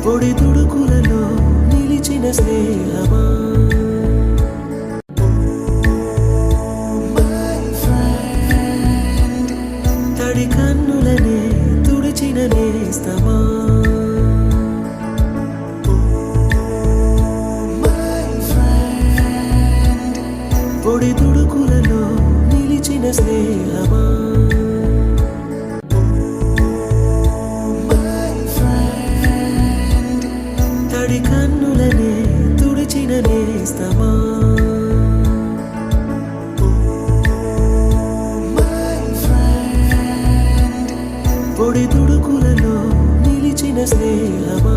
పొడి తుడుకులలో నిలిచిన స్నేహమా తడి కన్నులనే తుడిచిన నేస్తమా పొడి తుడుకులలో నిలిచిన స్నేహమా తడి కన్నులనే తుడిచిన నేస్తమా పొడి తుడుకులలో నిలిచిన స్నేహమా